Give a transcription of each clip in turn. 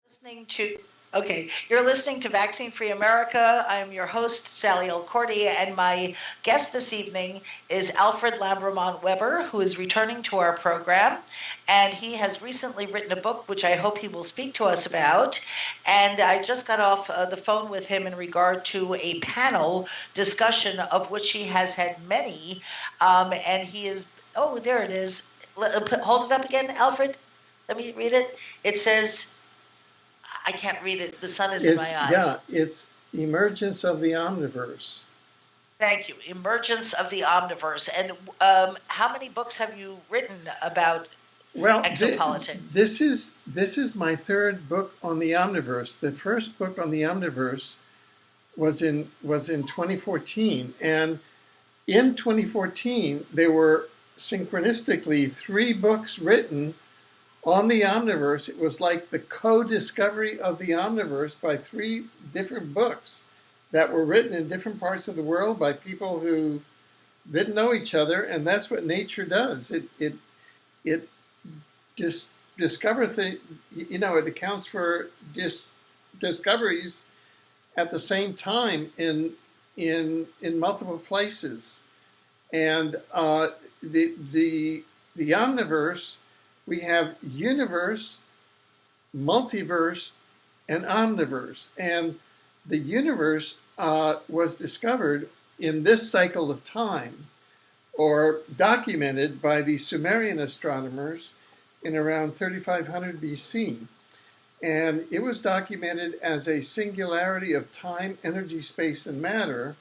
Listening to Okay, you're listening to Vaccine Free America. I'm your host, Sallie Elkordy, and my guest this evening is Alfred Lambremont Webre, who is returning to our program. And he has recently written a book, which I hope he will speak to us about. And I just got off the phone with him in regard to a panel discussion of which he has had many. And he is, oh, there it is. Hold it up again, Alfred. Let me read it. It says, I can't read it. The sun is in my eyes. Yeah, it's Emergence of the Omniverse. Thank you. Emergence of the Omniverse. And how many books have you written about exopolitics? This is my third book on the Omniverse. The first book on the Omniverse was in 2014, and in 2014 there were synchronistically 3 books written on the Omniverse. It was like the co-discovery of the Omniverse by 3 different books that were written in different parts of the world by people who didn't know each other, and that's what nature does. It just discovers things, it accounts for discoveries at the same time in multiple places. And the Omniverse, we have universe, multiverse, and omniverse. And the universe was discovered in this cycle of time, or documented by the Sumerian astronomers in around 3500 BC. And it was documented as a singularity of time, energy, space, and matter.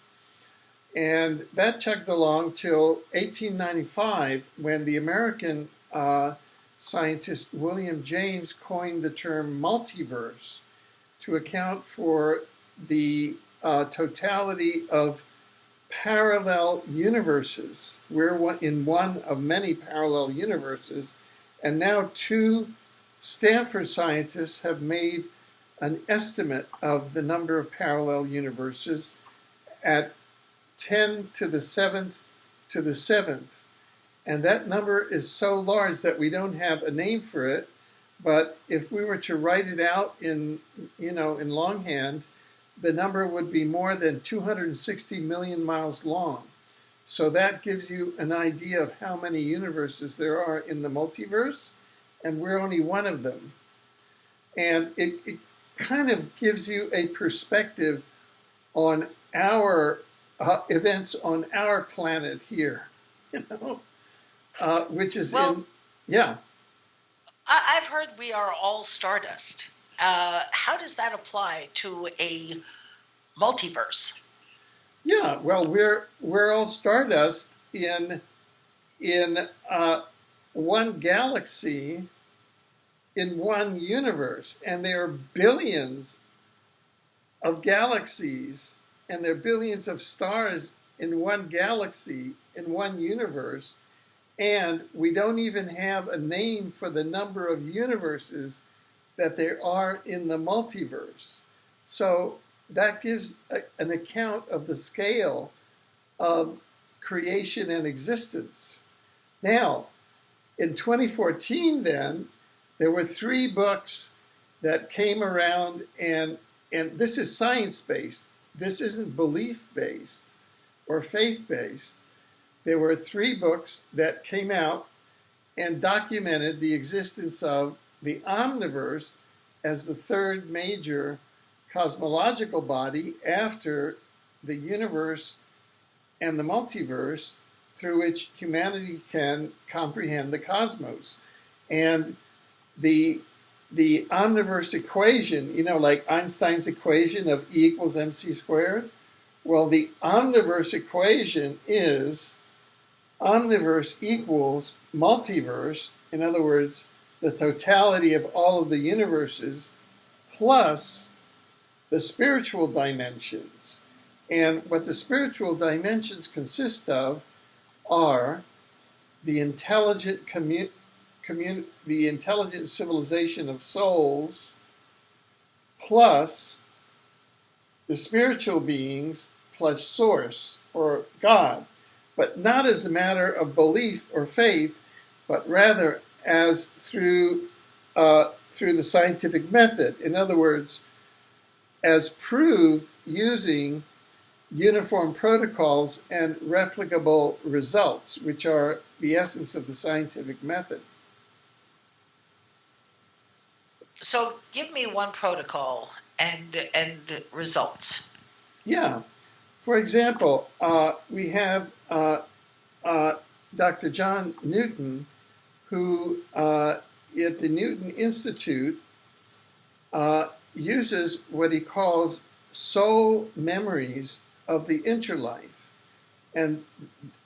And that chugged along till 1895, when the American scientist William James coined the term multiverse to account for the totality of parallel universes. We're in one of many parallel universes, and now 2 Stanford scientists have made an estimate of the number of parallel universes at 10 to the 7th to the 7th. And that number is so large that we don't have a name for it. But if we were to write it out in longhand, the number would be more than 260 million miles long. So that gives you an idea of how many universes there are in the multiverse, and we're only one of them. And it kind of gives you a perspective on our events on our planet here, which is I've heard we are all stardust. How does that apply to a multiverse? Yeah, well, we're all stardust in one galaxy, in one universe, and there are billions of galaxies, and there are billions of stars in one galaxy, in one universe, and we don't even have a name for the number of universes that there are in the multiverse. So that gives an account of the scale of creation and existence. Now, in 2014 then, there were 3 books that came around, and this is science-based. This isn't belief-based or faith-based. There were 3 books that came out and documented the existence of the Omniverse as the 3rd major cosmological body after the universe and the multiverse, through which humanity can comprehend the cosmos. And the omniverse equation, like Einstein's equation of E equals mc squared, well, the omniverse equation is omniverse equals multiverse, in other words, the totality of all of the universes, plus the spiritual dimensions. And what the spiritual dimensions consist of are the intelligent the intelligent civilization of souls, plus the spiritual beings, plus Source or God, but not as a matter of belief or faith, but rather as through through the scientific method. In other words, as proved using uniform protocols and replicable results, which are the essence of the scientific method. So give me one protocol and results. Yeah. For example, we have Dr. John Newton, who at the Newton Institute uses what he calls soul memories of the interlife. And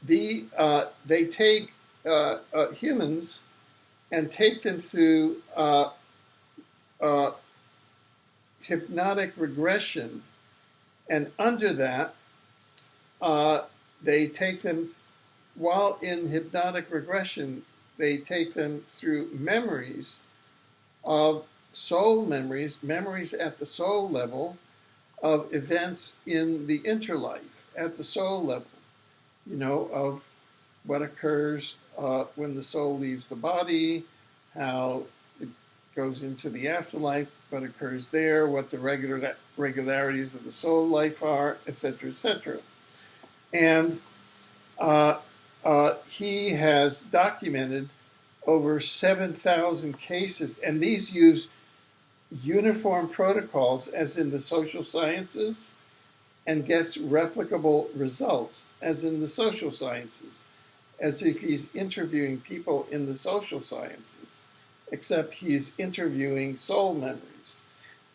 they take humans and take them through hypnotic regression. And under that, they take them, while in hypnotic regression, they take them through memories of soul memories, memories at the soul level of events in the interlife, at the soul level, of what occurs when the soul leaves the body, how it goes into the afterlife, what occurs there, what the regularities of the soul life are, etc., etc. And he has documented over 7,000 cases, and these use uniform protocols, as in the social sciences, and gets replicable results, as in the social sciences, as if he's interviewing people in the social sciences, except he's interviewing soul memories.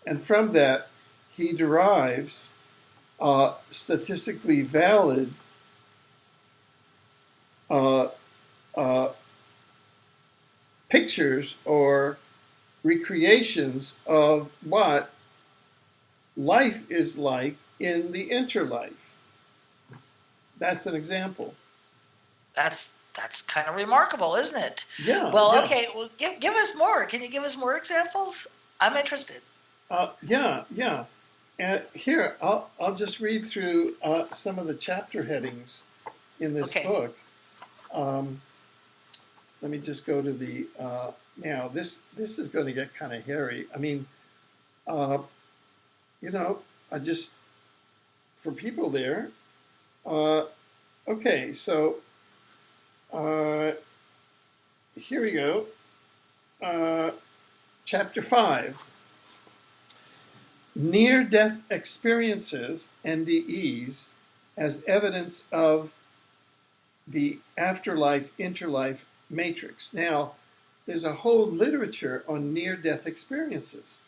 And from that, he derives statistically valid pictures or recreations of what life is like in the interlife. That's an example. That's kind of remarkable, isn't it? Yeah. Well, yeah. Okay. Well, give us more. Can you give us more examples? I'm interested. Yeah. And here, I'll just read through some of the chapter headings in this book. Let me just go to the now. This is going to get kind of hairy. I mean, I just, for people there. Okay, so here we go. Chapter 5. Near-death experiences, NDEs, as evidence of the afterlife, interlife matrix. Now, there's a whole literature on near-death experiences.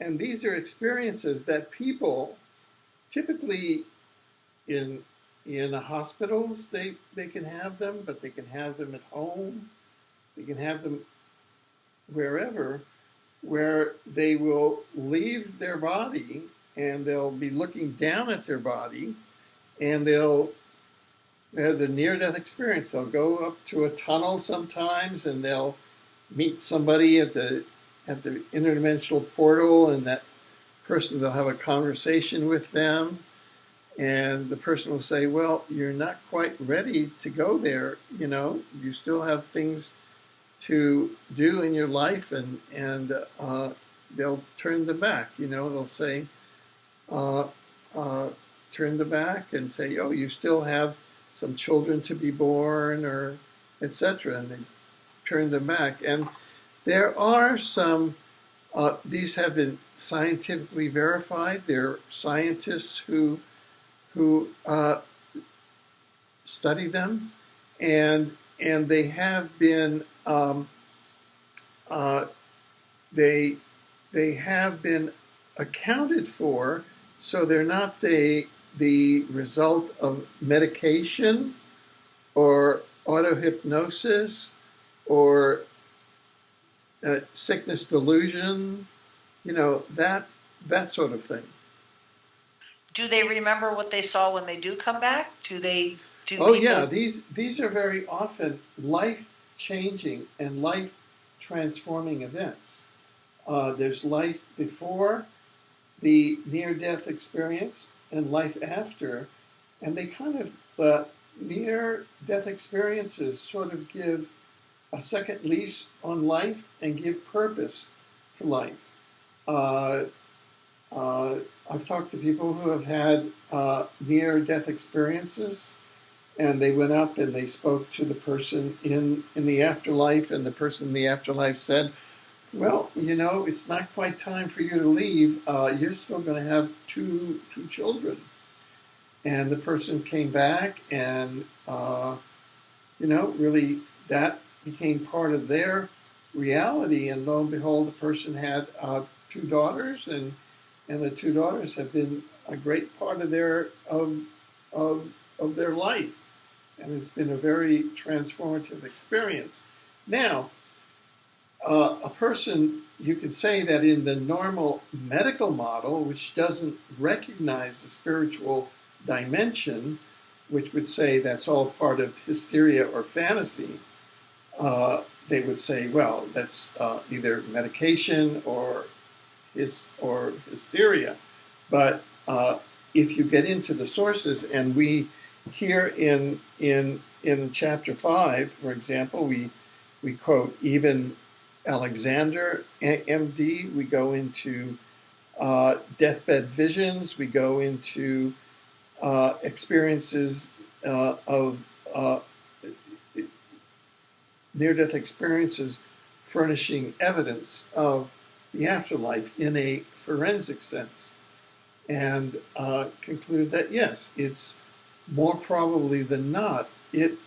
And these are experiences that people, typically in hospitals, they can have them, but they can have them at home. They can have them wherever, where they will leave their body and they'll be looking down at their body, and they'll have the near-death experience. They'll go up to a tunnel sometimes, and they'll meet somebody at the interdimensional portal, and that person, they'll have a conversation with them, and the person will say, well, you're not quite ready to go there, you still have things to do in your life, and they'll turn them back, they'll say, turn them back and say, oh, you still have some children to be born, or etc., and they turn them back. And there are some, these have been scientifically verified. There are scientists who study them, and they have been they have been accounted for, so they're not the result of medication or auto-hypnosis or sickness delusion, that sort of thing. Do they remember what they saw when they do come back? Yeah, these are very often life-changing and life-transforming events. There's life before the near-death experience and life after, and they kind of, near-death experiences sort of give a second lease on life and give purpose to life. I've talked to people who have had near-death experiences, and they went up and they spoke to the person in the afterlife, and the person in the afterlife said, well, it's not quite time for you to leave. You're still going to have two children. And the person came back, and, really that became part of their reality. And lo and behold, the person had 2 daughters, and the 2 daughters have been a great part of their life. And it's been a very transformative experience. Now, a person, you could say that in the normal medical model, which doesn't recognize the spiritual dimension, which would say that's all part of hysteria or fantasy, they would say, well, that's either medication or hysteria. But if you get into the sources, and we here in chapter 5, for example, we quote even Alexander, MD. We go into deathbed visions. We go into experiences of near-death experiences furnishing evidence of the afterlife in a forensic sense, and conclude that yes, it's more probably than not it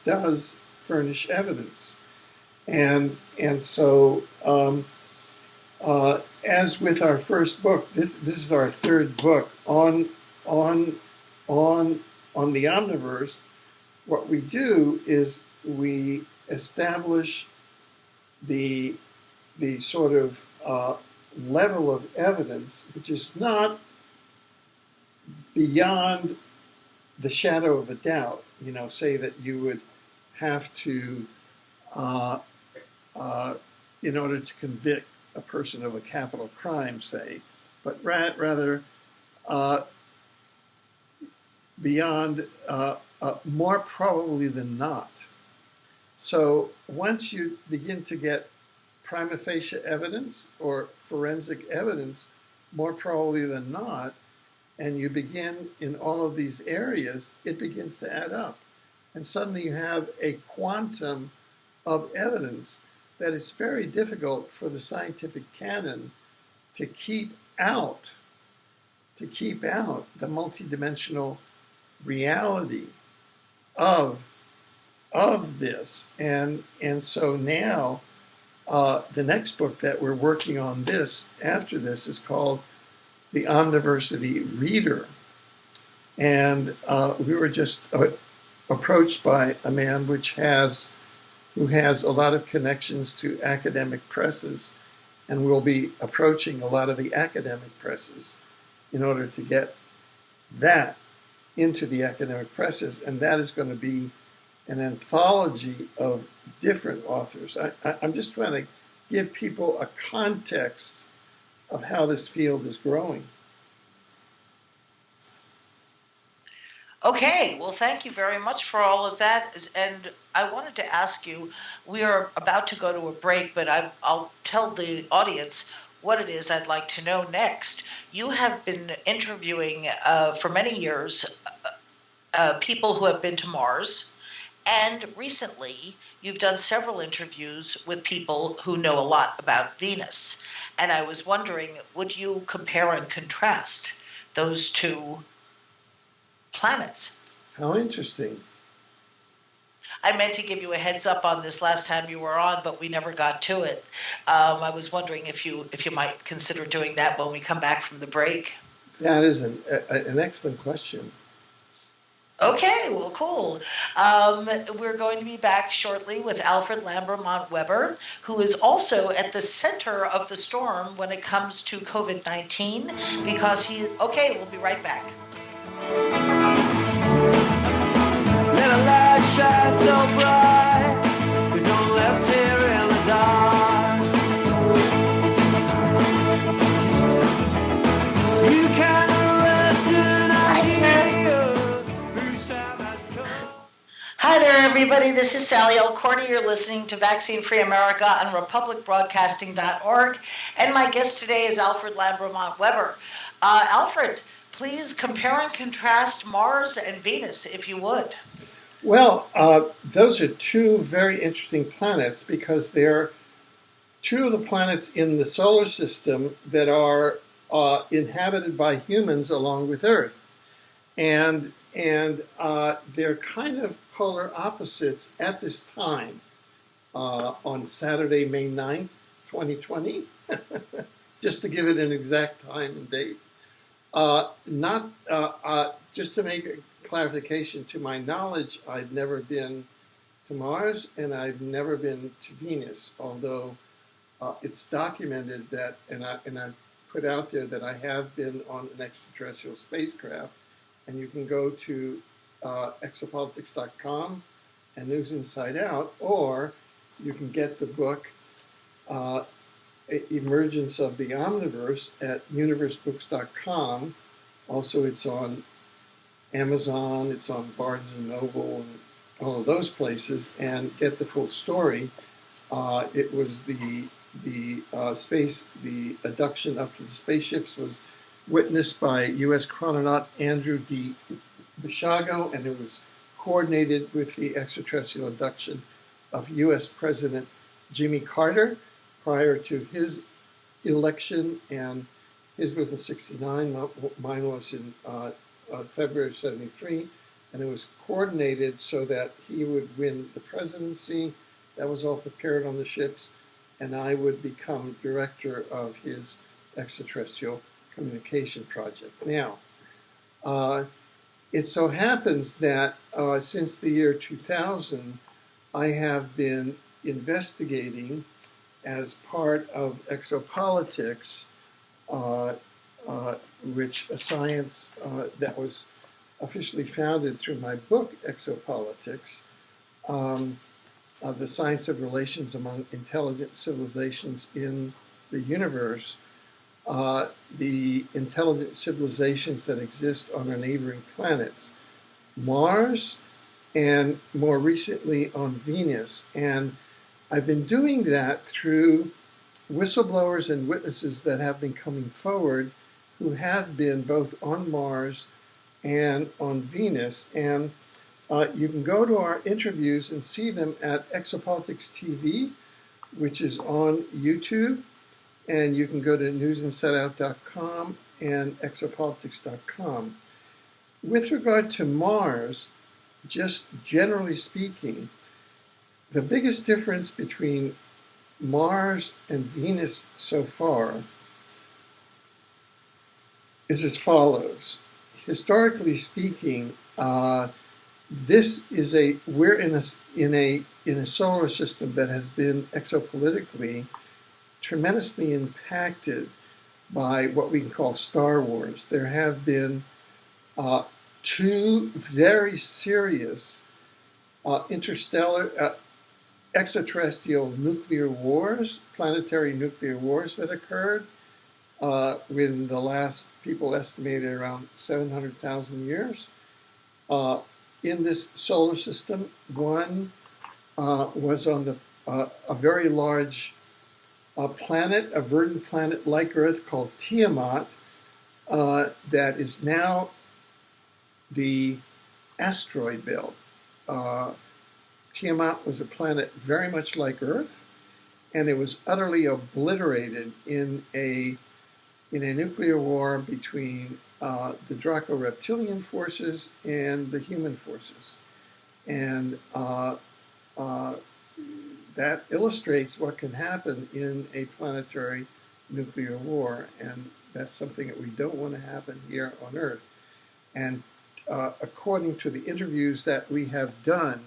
does furnish evidence, and so as with our first book, this is our 3rd book on the Omniverse. What we do is we establish the sort of level of evidence which is not beyond the shadow of a doubt. Say that you would have to, in order to convict a person of a capital crime, say, but rather beyond more probably than not. So once you begin to get prima facie evidence or forensic evidence, more probably than not, and you begin in all of these areas, it begins to add up. And suddenly you have a quantum of evidence that it's very difficult for the scientific canon to keep out the multidimensional reality of this. And so now the next book that we're working on after this is called The Omniversity Reader. And we were just approached by a man who has a lot of connections to academic presses, and we'll be approaching a lot of the academic presses in order to get that into the academic presses, and that is going to be an anthology of different authors. I'm just trying to give people a context of how this field is growing. Okay, well, thank you very much for all of that. And I wanted to ask you, we are about to go to a break, but I'll tell the audience what it is I'd like to know next. You have been interviewing for many years people who have been to Mars, and recently you've done several interviews with people who know a lot about Venus. And I was wondering, would you compare and contrast those 2 planets? How interesting. I meant to give you a heads up on this last time you were on, but we never got to it. I was wondering if you might consider doing that when we come back from the break. That is an excellent question. Okay, well, cool. We're going to be back shortly with Alfred Lambremont Webre, who is also at the center of the storm when it comes to COVID-19, because okay, we'll be right back. Let a light shine so bright, there's no one left here in the dark. You can rest and I hear you, whose time has come. Hi there, everybody. This is Sallie Elkordy. You're listening to Vaccine Free America on republicbroadcasting.org. And my guest today is Alfred Lambremont Webre. Alfred, please compare and contrast Mars and Venus, if you would. Well, those are two very interesting planets because they're two of the planets in the solar system that are inhabited by humans along with Earth. And they're kind of polar opposites at this time on Saturday, May 9th, 2020, just to give it an exact time and date. Just to make a clarification, to my knowledge, I've never been to Mars and I've never been to Venus, although it's documented that, and I put out there that I have been on an extraterrestrial spacecraft, and you can go to exopolitics.com and NEWSINSIDEOUT, or you can get the book Emergence of the Omniverse at universebooks.com. Also, it's on Amazon, it's on Barnes & Noble, and all of those places, and get the full story. It was the abduction up to the spaceships was witnessed by U.S. chrononaut Andrew D. Bishago, and it was coordinated with the extraterrestrial abduction of U.S. President Jimmy Carter prior to his election, and his was in '69, mine was in February of '73, and it was coordinated so that he would win the presidency. That was all prepared on the ships, and I would become director of his extraterrestrial communication project. Now, it so happens that since the year 2000, I have been investigating as part of exopolitics, which a science that was officially founded through my book, Exopolitics, the science of relations among intelligent civilizations in the universe, the intelligent civilizations that exist on our neighboring planets, Mars, and more recently on Venus. And I've been doing that through whistleblowers and witnesses that have been coming forward who have been both on Mars and on Venus. And you can go to our interviews and see them at Exopolitics TV, which is on YouTube. And you can go to newsinsideout.com and exopolitics.com. With regard to Mars, just generally speaking, the biggest difference between Mars and Venus so far is as follows. Historically speaking, we're in a solar system that has been exopolitically tremendously impacted by what we can call Star Wars. There have been two very serious interstellar extraterrestrial nuclear wars, planetary nuclear wars that occurred within the last, people estimated, around 700,000 years. In this solar system, one was on a very large planet, a verdant planet like Earth called Tiamat, that is now the asteroid belt. Tiamat was a planet very much like Earth, and it was utterly obliterated in a nuclear war between the Draco-reptilian forces and the human forces. And that illustrates what can happen in a planetary nuclear war, and that's something that we don't want to happen here on Earth. And according to the interviews that we have done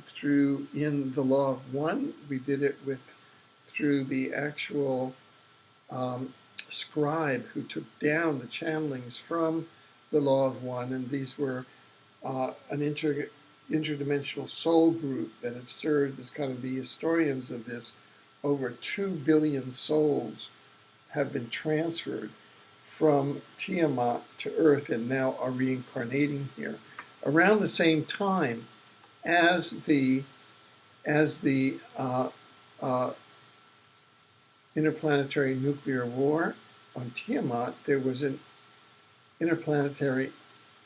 through in the Law of One, we did it through the actual scribe who took down the channelings from the Law of One, and these were an interdimensional soul group that have served as kind of the historians of this. Over 2 billion souls have been transferred from Tiamat to Earth and now are reincarnating here. Around the same time, as the interplanetary nuclear war on Tiamat, there was an interplanetary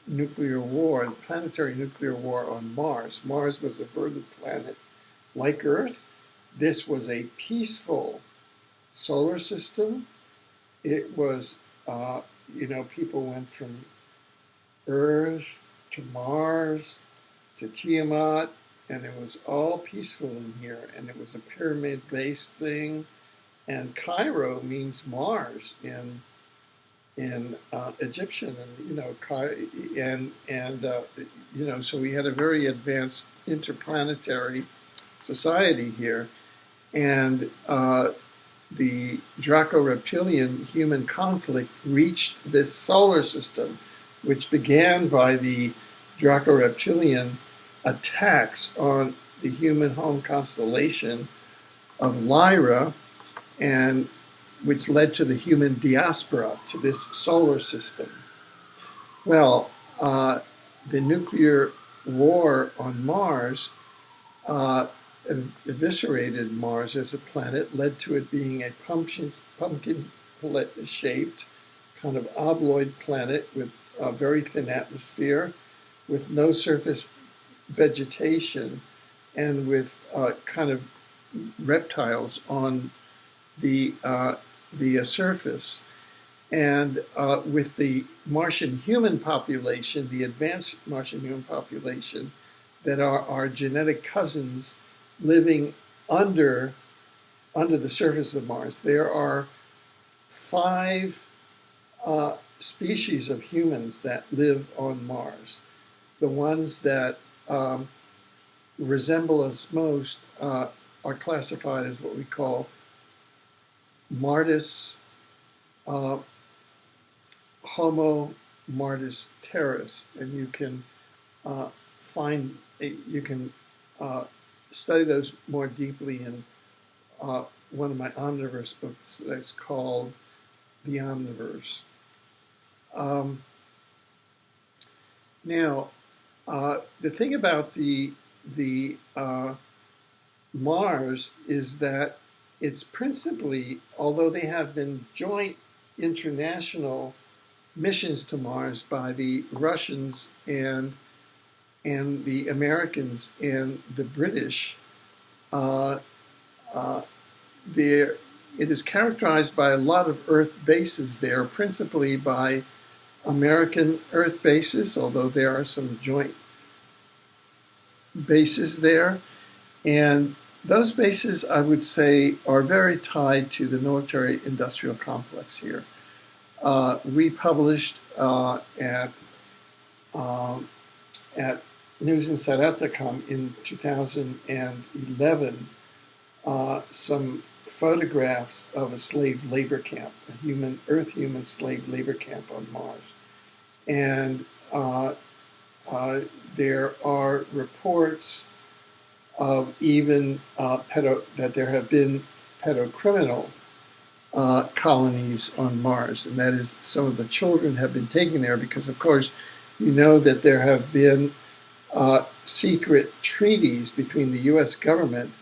nuclear war, the planetary nuclear war on Mars. Mars was a verdant planet like Earth. This was a peaceful solar system. It was, people went from Earth to Mars to Tiamat, and it was all peaceful in here. And it was a pyramid-based thing. And Cairo means Mars in Egyptian, and so we had a very advanced interplanetary society here, and the Draco-Reptilian human conflict reached this solar system, which began by the Draco-Reptilian attacks on the human home constellation of Lyra, and which led to the human diaspora to this solar system. Well, the nuclear war on Mars eviscerated Mars as a planet, led to it being a pumpkin-shaped, kind of obloid planet with a very thin atmosphere, with no surface vegetation, and with kind of reptiles on the surface. And with the Martian human population, the advanced Martian human population, that are our genetic cousins living under the surface of Mars. There are 5 species of humans that live on Mars. The ones that resemble us most are classified as what we call Martis, Homo Martis terris, and you can study those more deeply in one of my Omniverse books that's called The Omniverse. Now, the thing about the Mars is that it's principally, although they have been joint international missions to Mars by the Russians and the Americans and the British, it is characterized by a lot of Earth bases there, principally by American Earth bases, although there are some joint bases there. And those bases, I would say, are very tied to the military-industrial complex here. We published at NEWSINSIDEOUT.com in 2011 some photographs of a slave labor camp, a Earth human slave labor camp on Mars. And there are reports of even that there have been pedocriminal colonies on Mars, and that is some of the children have been taken there because, of course, you know that there have been secret treaties between the U.S. government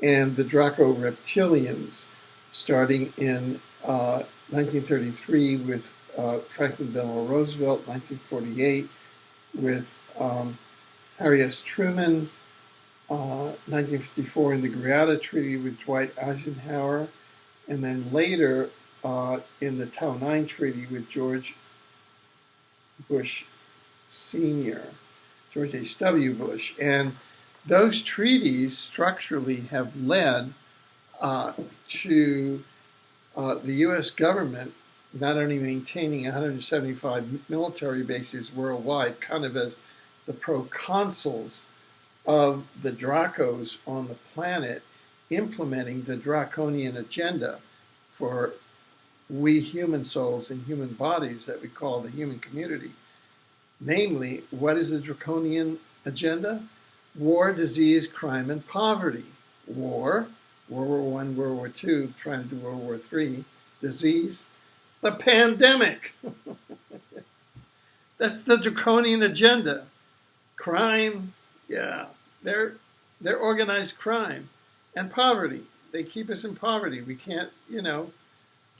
and the Draco-Reptilians, starting in 1933 with Franklin Delano Roosevelt, 1948 with Harry S. Truman, 1954 in the Greada Treaty with Dwight Eisenhower, and then later in the Tau 9 Treaty with George Bush Sr., George H.W. Bush. And those treaties structurally have led to the U.S. government not only maintaining 175 military bases worldwide, kind of as the proconsuls of the Dracos on the planet, implementing the draconian agenda for we human souls and human bodies that we call the human community. Namely, what is the draconian agenda? War, disease, crime, and poverty. War, World War I, World War II, trying to do World War III. Disease, the pandemic. That's the draconian agenda. Crime, yeah, they're organized crime and poverty. They keep us in poverty. We can't,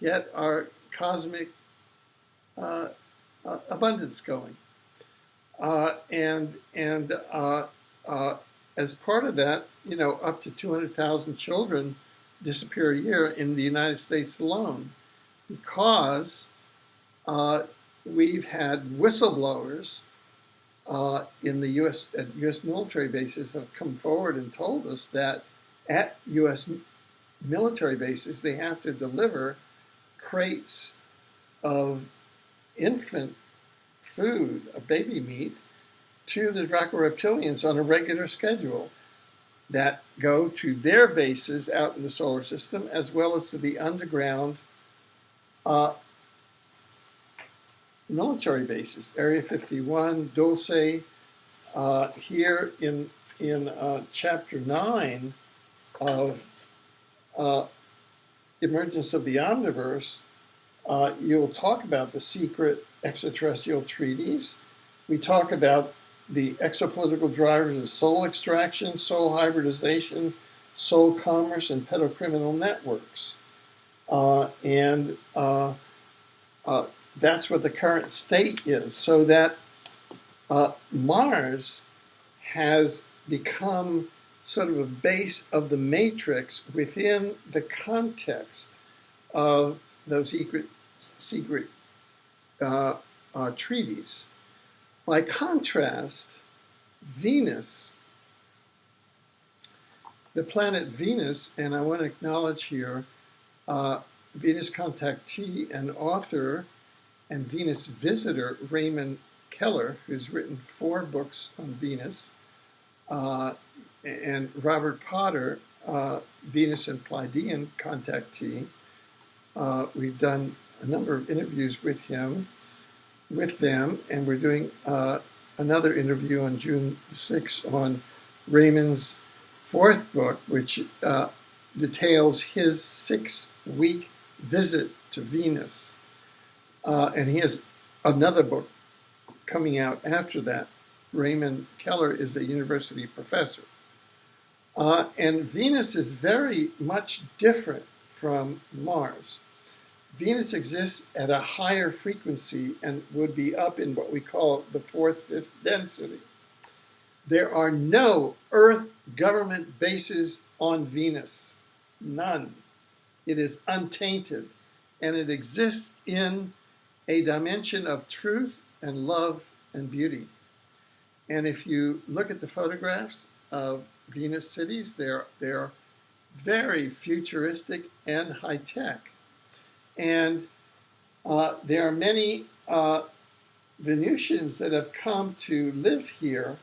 get our cosmic abundance going. And as part of that, up to 200,000 children disappear a year in the United States alone, because we've had whistleblowers in the U.S. at U.S. military bases that have come forward and told us that at U.S. military bases they have to deliver crates of infant food, baby meat, to the Draco reptilians on a regular schedule that go to their bases out in the solar system, as well as to the underground military bases, Area 51, Dulce. Here in Chapter 9 of Emergence of the Omniverse, you'll talk about the secret extraterrestrial treaties. We talk about the exopolitical drivers of soul extraction, soul hybridization, soul commerce, and pedocriminal networks. That's what the current state is. So that Mars has become sort of a base of the matrix within the context of those secret treaties. By contrast, Venus, the planet Venus, and I want to acknowledge here Venus contactee and author and Venus visitor Raymond Keller, who's written 4 books on Venus, and Robert Potter, Venus and Pleiadian contactee. We've done a number of interviews with them, and we're doing another interview on June 6th on Raymond's 4th book, which details his 6-week visit to Venus. And he has another book coming out after that. Raymond Keller is a university professor. And Venus is very much different from Mars. Venus exists at a higher frequency and would be up in what we call the 4th, 5th density. There are no Earth government bases on Venus. None. It is untainted, and it exists in a dimension of truth and love and beauty. And if you look at the photographs of Venus cities, they're very futuristic and high-tech. And there are many Venusians that have come to live here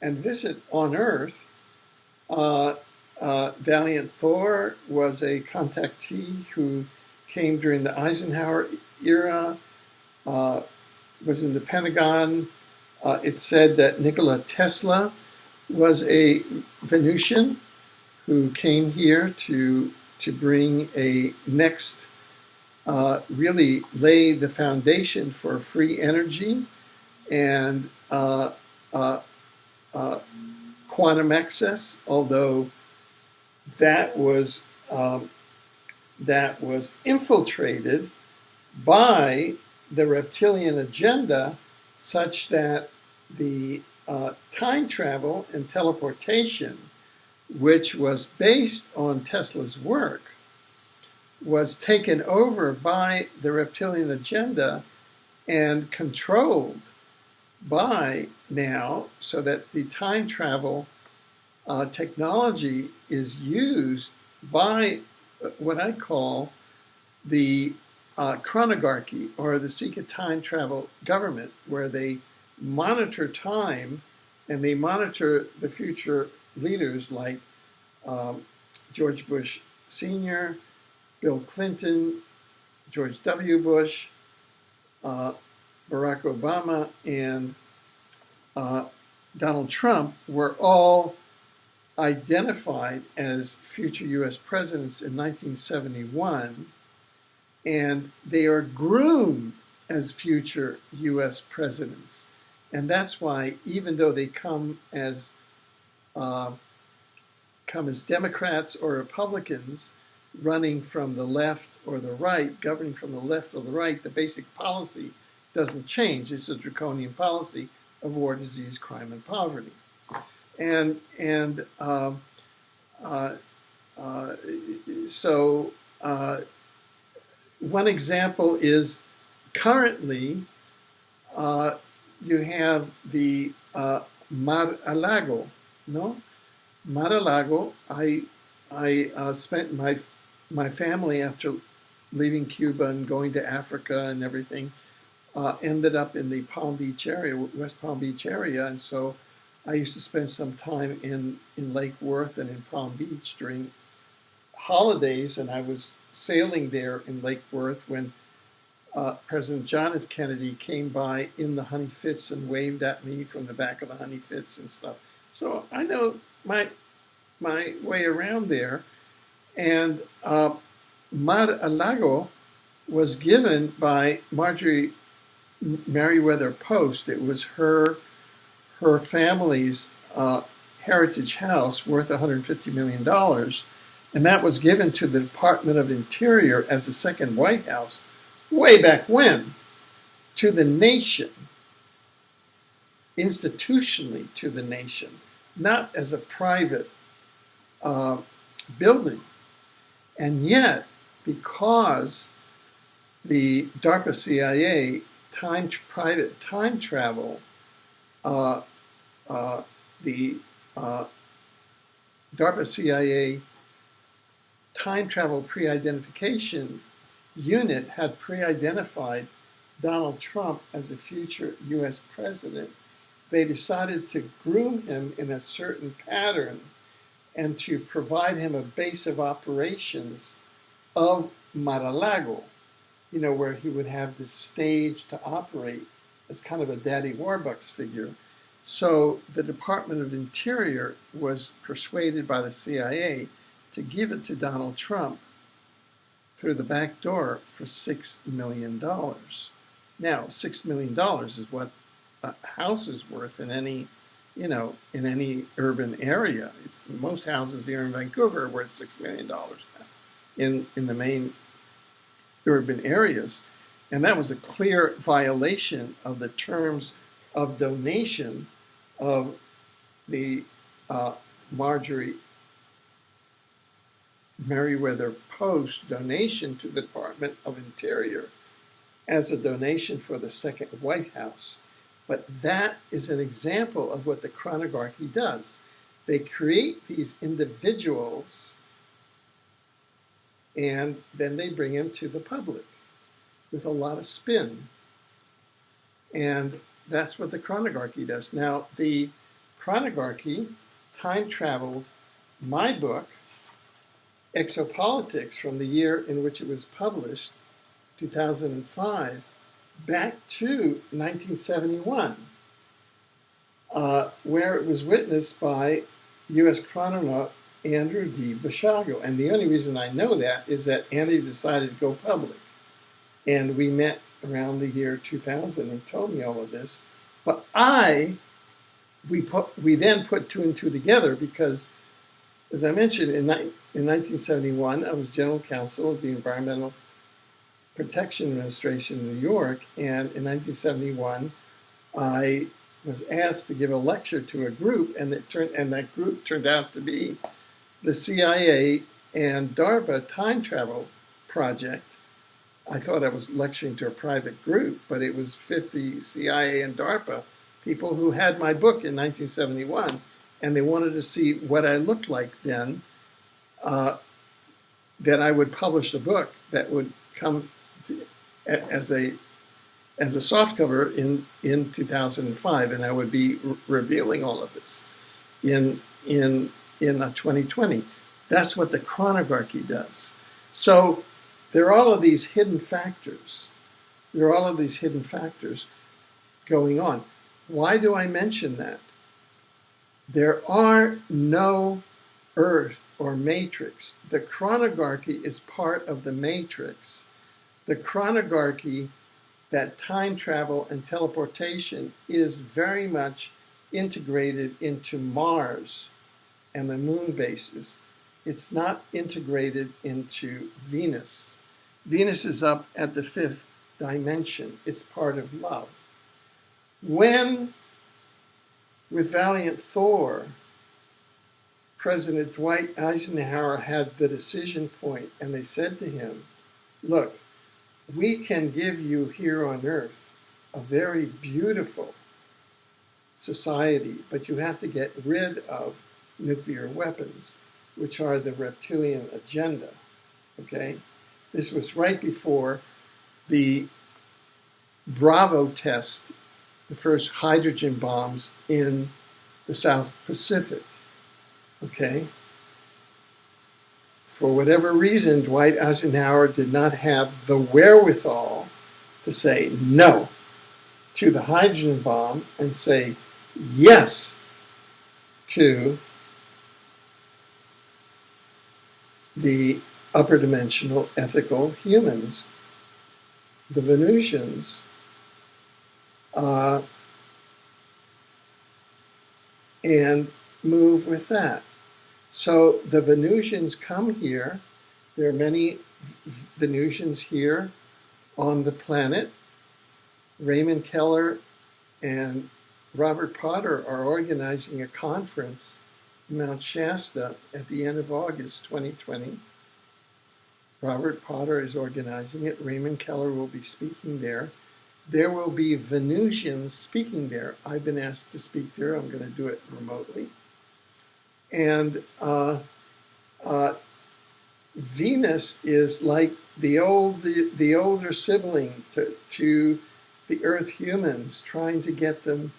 and visit on Earth. Valiant Thor was a contactee who came during the Eisenhower era, was in the Pentagon. It's said that Nikola Tesla was a Venusian who came here to bring a next, really lay the foundation for free energy and quantum access, although that was infiltrated by the reptilian agenda, such that the time travel and teleportation, which was based on Tesla's work, was taken over by the reptilian agenda and controlled by now, so that the time travel technology is used by what I call the chronography, or the secret time travel government, where they monitor time and they monitor the future leaders like George Bush Sr., Bill Clinton, George W. Bush, Barack Obama, and Donald Trump were all identified as future U.S. presidents in 1971, and they are groomed as future U.S. presidents. And that's why, even though they come as come as Democrats or Republicans, running from the left or the right, governing from the left or the right, the basic policy doesn't change. It's a draconian policy of war, disease, crime, and poverty. So one example is currently you have the Mar-a-Lago, no? Mar-a-Lago, I spent my family, after leaving Cuba and going to Africa and everything, ended up in the Palm Beach area, West Palm Beach area, and so I used to spend some time in Lake Worth and in Palm Beach during holidays, and I was sailing there in Lake Worth when President John F. Kennedy came by in the Honey Fitz and waved at me from the back of the Honey Fitz and stuff. So I know my way around there. And Mar-a-Lago was given by Marjorie Merriweather Post. It was her family's heritage house worth $150 million. And that was given to the Department of Interior as a second White House way back when, to the nation, institutionally to the nation, not as a private building. And yet, because the DARPA CIA private time travel, the DARPA CIA time travel pre-identification unit had pre-identified Donald Trump as a future U.S. president, they decided to groom him in a certain pattern and to provide him a base of operations of Mar-a-Lago, where he would have this stage to operate as kind of a Daddy Warbucks figure. So the Department of Interior was persuaded by the CIA to give it to Donald Trump through the back door for $6 million. Now, $6 million is what a house is worth in any urban area. It's most houses here in Vancouver are worth $6 million now in the main urban areas. And that was a clear violation of the terms of donation of the Marjorie Merriweather Post donation to the Department of Interior as a donation for the second White House. But that is an example of what the chronography does. They create these individuals and then they bring them to the public with a lot of spin. And that's what the chronography does. Now, the chronography time traveled my book, Exopolitics, from the year in which it was published, 2005, back to 1971, where it was witnessed by U.S. chrononaut Andrew D. Basiago. And the only reason I know that is that Andy decided to go public. And we met around the year 2000 and told me all of this. But we then put two and two together because, as I mentioned, in 1971, I was general counsel of the Environmental Protection Administration in New York, and in 1971, I was asked to give a lecture to a group, and that group turned out to be the CIA and DARPA time travel project. I thought I was lecturing to a private group, but it was 50 CIA and DARPA people who had my book in 1971, and they wanted to see what I looked like then, that I would publish a book that would come as a softcover in 2005, and I would be revealing all of this in 2020. That's what the chronography does. So there are all of these hidden factors. There are all of these hidden factors going on. Why do I mention that? There are no Earth or matrix. The chronography is part of the matrix. The chronography, that time travel and teleportation, is very much integrated into Mars and the moon bases. It's not integrated into Venus. Venus is up at the 5th dimension. It's part of love. When, with Valiant Thor, President Dwight Eisenhower had the decision point, and they said to him, look, we can give you here on Earth a very beautiful society, but you have to get rid of nuclear weapons, which are the reptilian agenda, okay? This was right before the Bravo test, the first hydrogen bombs in the South Pacific, okay? For whatever reason, Dwight Eisenhower did not have the wherewithal to say no to the hydrogen bomb and say yes to the upper dimensional ethical humans, the Venusians, and move with that. So the Venusians come here. There are many Venusians here on the planet. Raymond Keller and Robert Potter are organizing a conference in Mount Shasta at the end of August 2020. Robert Potter is organizing it. Raymond Keller will be speaking there. There will be Venusians speaking there. I've been asked to speak there. I'm going to do it remotely. And Venus is like the older sibling to the Earth humans, trying to get them,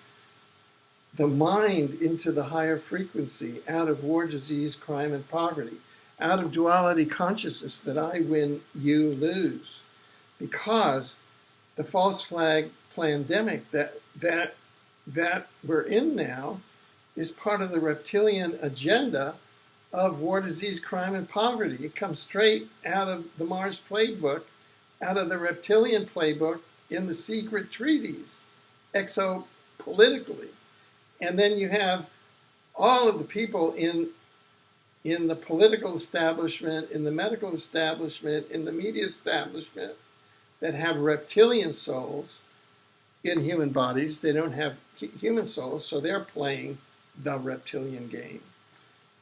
the mind, into the higher frequency, out of war, disease, crime, and poverty, out of duality consciousness that I win, you lose. Because the false flag pandemic that we're in now is part of the reptilian agenda of war, disease, crime, and poverty. It comes straight out of the Mars playbook, out of the reptilian playbook in the secret treaties, exopolitically. And then you have all of the people in the political establishment, in the medical establishment, in the media establishment that have reptilian souls in human bodies. They don't have human souls, so they're playing the reptilian game.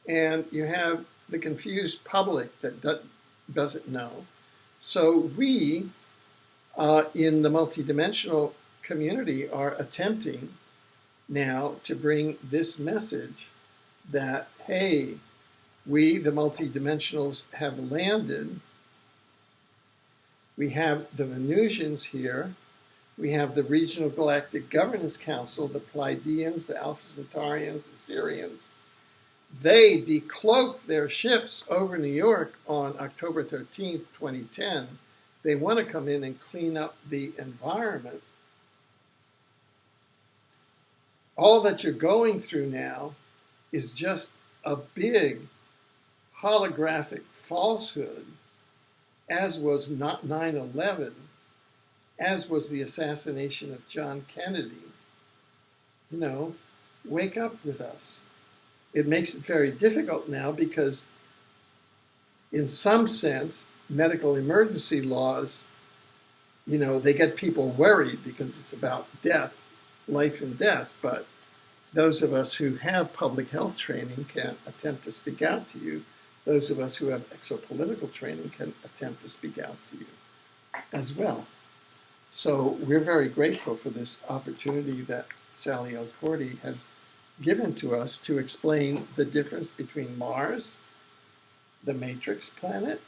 And you have the confused public that doesn't know. So we, in the multidimensional community, are attempting now to bring this message that, hey, we, the multidimensionals, have landed. We have the Venusians here. We have the Regional Galactic Governance Council, the Pleiadians, the Alpha Centaurians, the Sirians. They decloaked their ships over New York on October 13th, 2010. They want to come in and clean up the environment. All that you're going through now is just a big holographic falsehood, as was not 9/11, as was the assassination of John Kennedy. You know, wake up with us. It makes it very difficult now because, in some sense, medical emergency laws, you know, they get people worried because it's about death, life and death. But those of us who have public health training can attempt to speak out to you. Those of us who have exopolitical training can attempt to speak out to you as well. So we're very grateful for this opportunity that Sallie Elkordy has given to us to explain the difference between Mars, the matrix planet,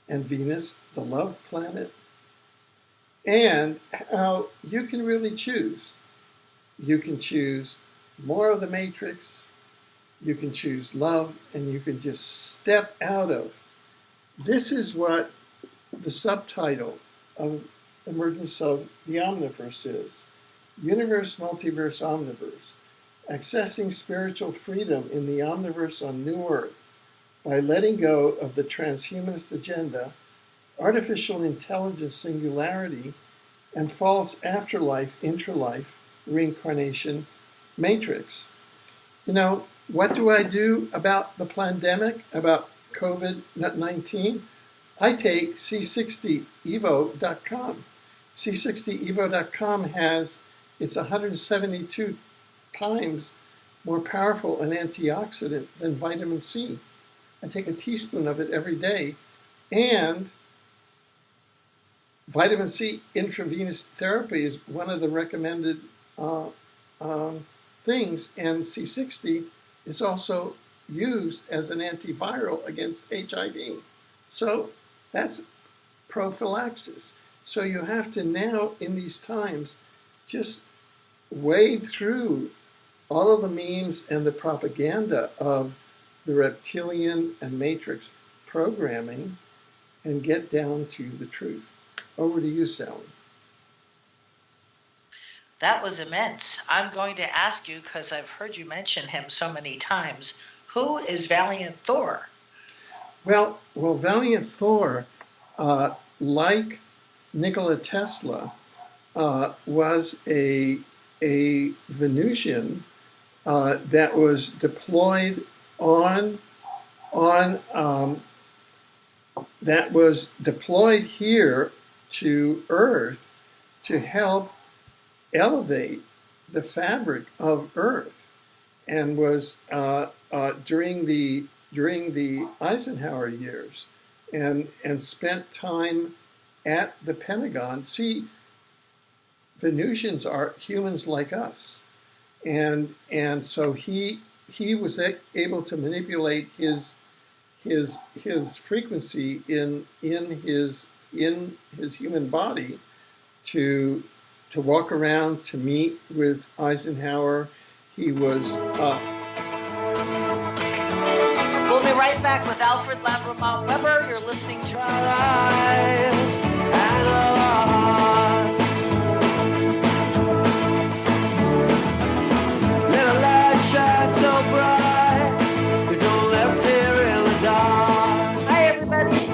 and Venus, the love planet, and how you can really choose. You can choose more of the matrix, you can choose love, and you can just step out of. This is what the subtitle of Emergence of the Omniverse is. Universe, Multiverse, Omniverse. Accessing spiritual freedom in the Omniverse on New Earth by letting go of the transhumanist agenda, artificial intelligence singularity, and false afterlife, intralife, reincarnation matrix. You know, what do I do about the pandemic, about COVID-19? I take C60evo.com. C60evo.com it's 172 times more powerful an antioxidant than vitamin C. I take a teaspoon of it every day. And vitamin C intravenous therapy is one of the recommended things, and C60 is also used as an antiviral against HIV. So that's prophylaxis. So you have to now, in these times, just wade through all of the memes and the propaganda of the reptilian and matrix programming and get down to the truth. Over to you, Sallie. That was immense. I'm going to ask you, because I've heard you mention him so many times, who is Valiant Thor? Well, Valiant Thor, like Nikola Tesla, was a Venusian that was deployed here to Earth to help elevate the fabric of Earth, and was during the Eisenhower years, and spent time at the Pentagon. See, Venusians are humans like us, and so he was able to manipulate his frequency in his human body to walk around, to meet with Eisenhower. He was. We'll be right back with Alfred Lambremont Webre. You're listening to Our eyes and our hearts. Let a light shine so bright. There's no left here in the dark. Hi, everybody.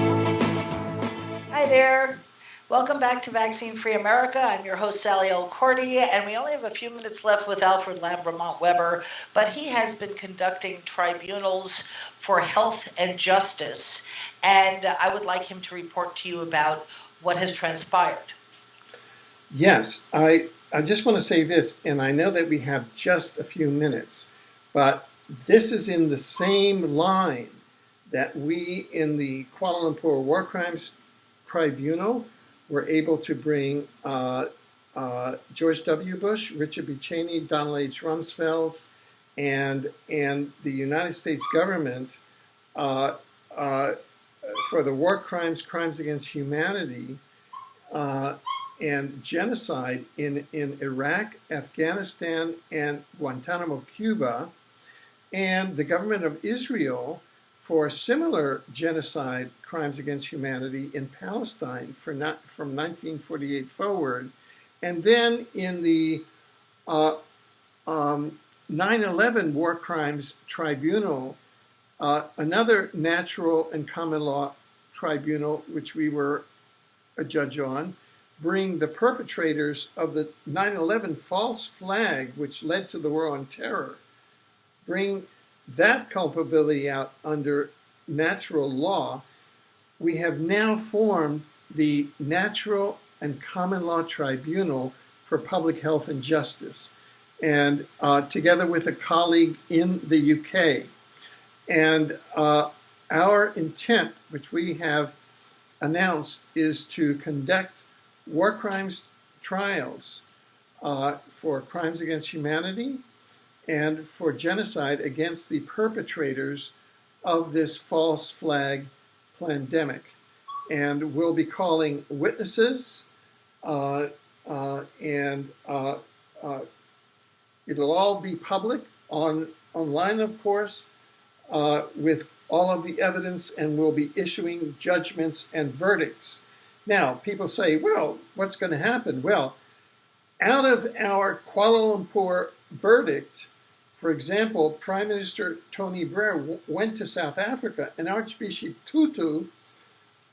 Hi there. Welcome back to Vaccine Free America. I'm your host, Sallie Elkordy, and we only have a few minutes left with Alfred Lambremont Webre, but he has been conducting tribunals for health and justice, and I would like him to report to you about what has transpired. Yes, I just want to say this, and I know that we have just a few minutes, but this is in the same line that we in the Kuala Lumpur War Crimes Tribunal were able to bring George W. Bush, Richard B. Cheney, Donald H. Rumsfeld, and the United States government for the war crimes, crimes against humanity, and genocide in Iraq, Afghanistan, and Guantanamo, Cuba, and the government of Israel for similar genocide, crimes against humanity in Palestine from 1948 forward. And then in the 9/11 War Crimes Tribunal, another natural and common law tribunal, which we were a judge on, bring the perpetrators of the 9/11 false flag, which led to the war on terror, bring that culpability out under natural law. We have now formed the Natural and Common Law Tribunal for Public Health and Justice, and together with a colleague in the UK. And our intent, which we have announced, is to conduct war crimes trials for crimes against humanity and for genocide against the perpetrators of this false flag pandemic. And we'll be calling witnesses, and it'll all be public online, of course, with all of the evidence, and we'll be issuing judgments and verdicts. Now, people say, well, what's going to happen? Well, out of our Kuala Lumpur verdict, for example, Prime Minister Tony Blair went to South Africa, and Archbishop Tutu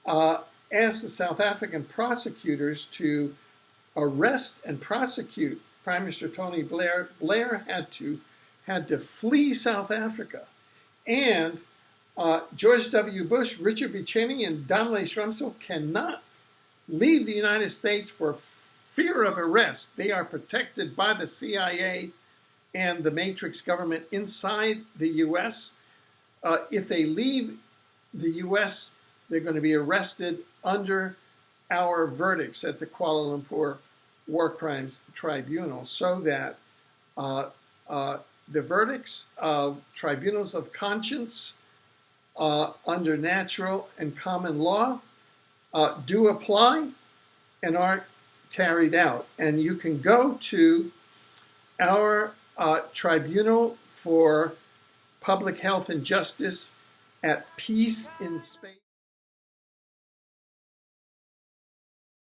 asked the South African prosecutors to arrest and prosecute Prime Minister Tony Blair. Blair had had to flee South Africa. And George W. Bush, Richard B. Cheney, and Donald H. Rumsfeld cannot leave the United States for fear of arrest. They are protected by the CIA and the Matrix government inside the U.S. If they leave the U.S., they're going to be arrested under our verdicts at the Kuala Lumpur War Crimes Tribunal, so that the verdicts of tribunals of conscience under natural and common law do apply and are carried out. And you can go to our Tribunal for Public Health and Justice at Peace in Space.